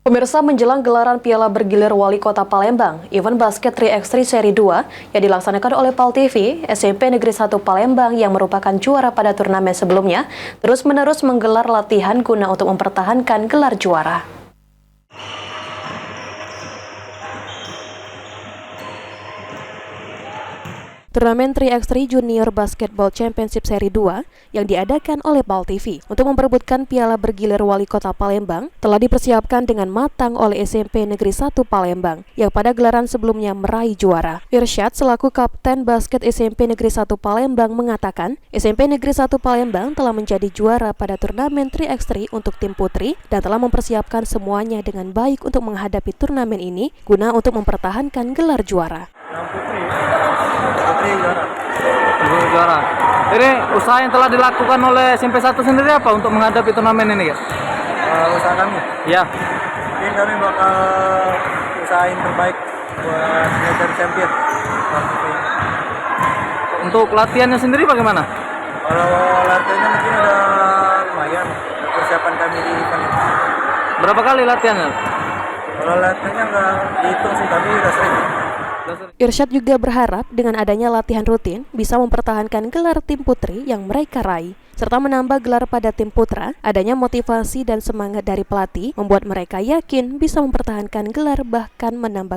Pemirsa, menjelang gelaran Piala Bergilir Wali Kota Palembang, event basket 3x3 seri 2 yang dilaksanakan oleh PAL TV, SMP Negeri 1 Palembang yang merupakan juara pada turnamen sebelumnya, terus-menerus menggelar latihan guna untuk mempertahankan gelar juara. Turnamen 3x3 Junior Basketball Championship Seri 2 yang diadakan oleh PAL TV untuk memperebutkan Piala Bergilir Wali Kota Palembang telah dipersiapkan dengan matang oleh SMP Negeri 1 Palembang yang pada gelaran sebelumnya meraih juara. Irsyad selaku Kapten Basket SMP Negeri 1 Palembang mengatakan SMP Negeri 1 Palembang telah menjadi juara pada turnamen 3x3 untuk tim putri dan telah mempersiapkan semuanya dengan baik untuk menghadapi turnamen ini guna untuk mempertahankan gelar juara. Putri juara. Jadi usaha yang telah dilakukan oleh SMP 1 sendiri apa untuk menghadapi turnamen ini ya? Usaha kami? Ya. Mungkin kami bakal usahain terbaik buat menjadi champion. Untuk latihannya sendiri bagaimana? Kalau latihannya mungkin udah lumayan persiapan kami di event ini. Berapa kali latihannya? Kalau latihannya nggak dihitung sih, tapi udah sering. Irsyad juga berharap dengan adanya latihan rutin bisa mempertahankan gelar tim putri yang mereka raih, serta menambah gelar pada tim putra. Adanya motivasi dan semangat dari pelatih membuat mereka yakin bisa mempertahankan gelar bahkan menambah